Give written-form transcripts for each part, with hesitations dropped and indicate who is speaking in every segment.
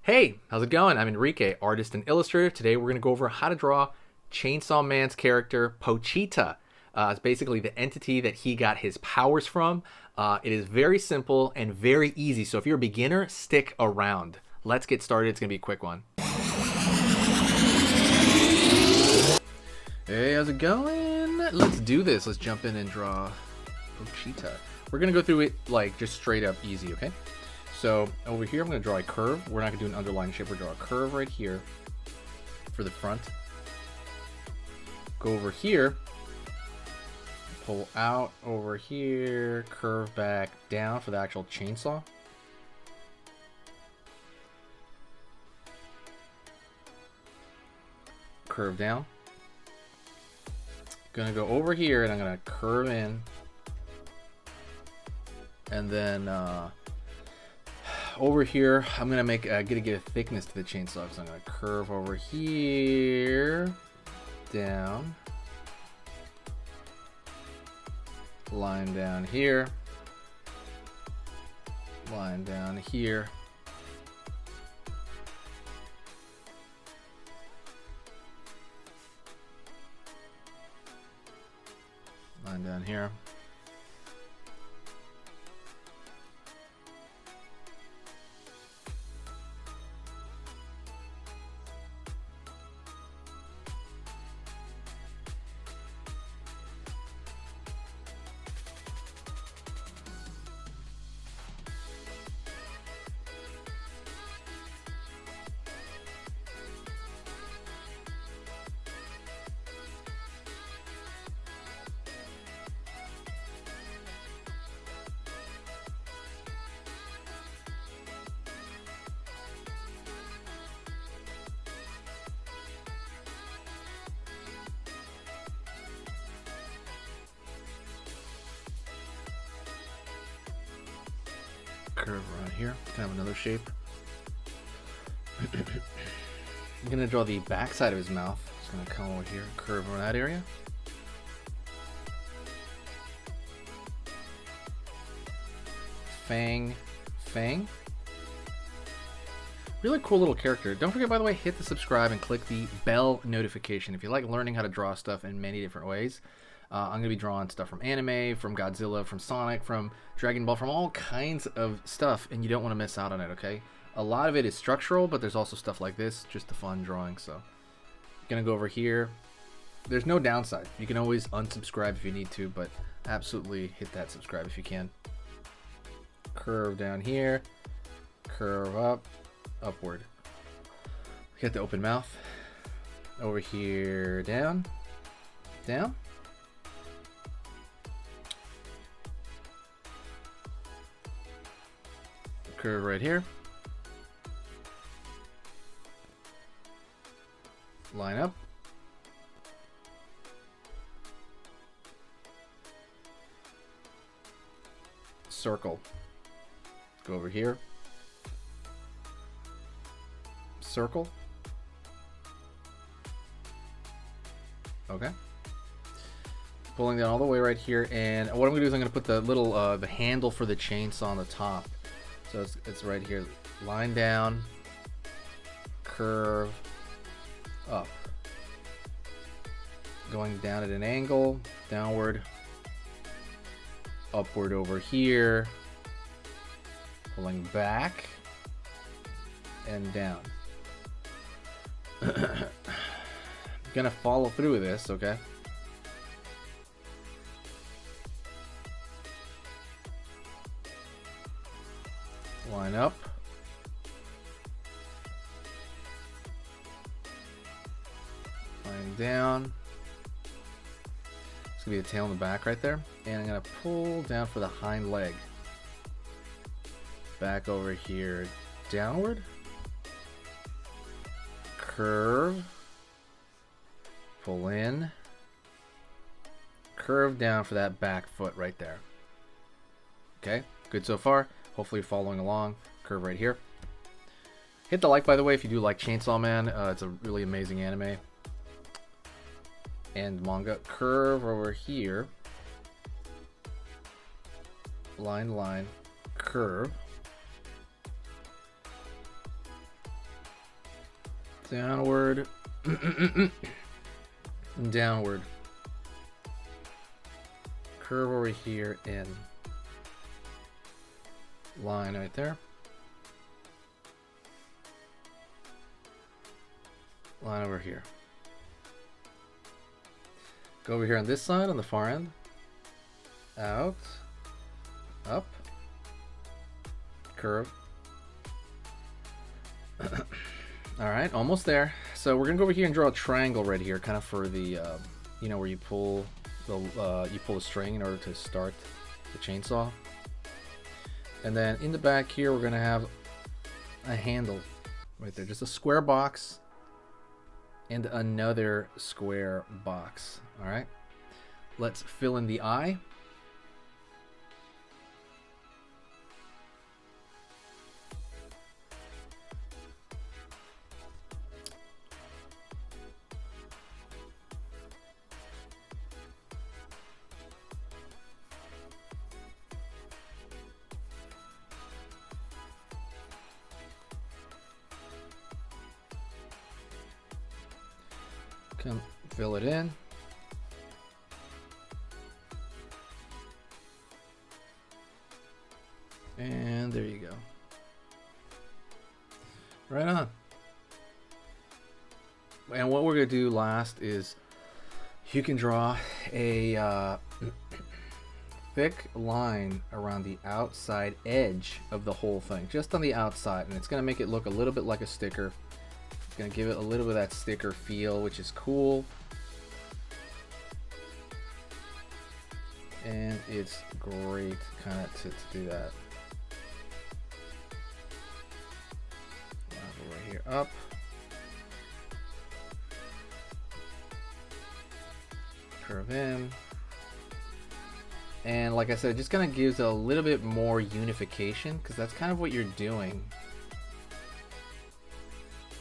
Speaker 1: Hey, how's it going? I'm Enrique, artist and illustrator. Today we're going to go over how to draw Chainsaw Man's character, Pochita. It's basically the entity that he got his powers from. It is very simple and very easy, so if you're a beginner, stick around. Let's get started. It's going to be a quick one. Hey, how's it going? Let's do this. Let's jump in and draw Pochita. We're going to go through it like just straight up easy, okay? So over here, I'm going to draw a curve. We're not going to do an underlying shape. We're going to draw a curve right here for the front. Go over here. Pull out over here. Curve back down for the actual chainsaw. Curve down. Going to go over here and I'm going to curve in. And then over here, I'm gonna make get a thickness to the chainsaw, so I'm gonna curve over here, down, line down here, line down here, line down here. Curve around here, kind of another shape. I'm gonna draw the back side of his mouth. Just gonna come over here, curve around that area. Fang. Really cool little character. Don't forget, by the way, hit the subscribe and click the bell notification if you like learning how to draw stuff in many different ways. I'm going to be drawing stuff from anime, from Godzilla, from Sonic, from Dragon Ball, from all kinds of stuff, and you don't want to miss out on it, okay? A lot of it is structural, but there's also stuff like this, just a fun drawing. So, going to go over here. There's no downside. You can always unsubscribe if you need to, but absolutely hit that subscribe if you can. Curve down here, curve up, upward. Hit the open mouth. Over here, down, down. Curve right here. Line up. Circle. Go over here. Circle. Okay. Pulling down all the way right here, and what I'm gonna do is I'm gonna put the little the handle for the chainsaw on the top. So it's right here. Line down, curve up, going down at an angle, downward, upward over here, pulling back and down. Gonna follow through with this, okay? Line up. Line down. It's gonna be the tail in the back right there. And I'm gonna pull down for the hind leg. Back over here, downward. Curve. Pull in. Curve down for that back foot right there. Okay, good so far. Hopefully you're following along. Curve right here. Hit the like, by the way, if you do like Chainsaw Man. It's a really amazing anime and manga. Curve over here. Line, line, curve. Downward. Downward. Curve over here, in. Line right there. Line over here. Go over here on this side, on the far end. Out. Up. Curve. Alright, almost there. So we're gonna go over here and draw a triangle right here, kind of for the, you know, where you pull the string in order to start the chainsaw. And then in the back here, we're gonna have a handle right there, just a square box and another square box. All right, let's fill in the eye. Come fill it in. And there you go. Right on. And what we're going to do last is you can draw a thick line around the outside edge of the whole thing, just on the outside, and it's going to make it look a little bit like a sticker. It's going to give it a little bit of that sticker feel, which is cool. And it's great kind of to do that. Right here, up. Curve in. And like I said, it just kind of gives a little bit more unification, because that's kind of what you're doing.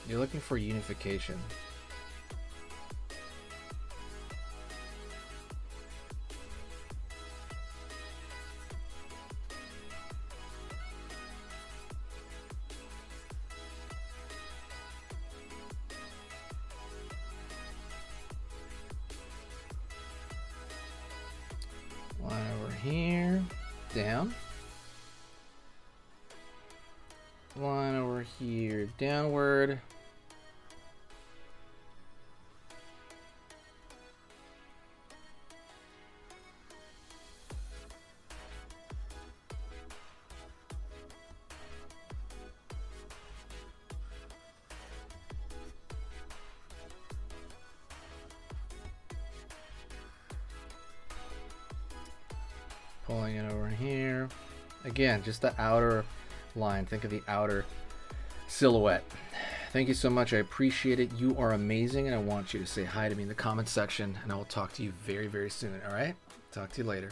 Speaker 1: You're looking for unification. Line over here, down. Line over here, downward. Pulling it over here. Again, just the outer line. Think of the outer silhouette. Thank you so much. I appreciate it. You are amazing, and I want you to say hi to me in the comments section, and I will talk to you very, very soon. All right? Talk to you later.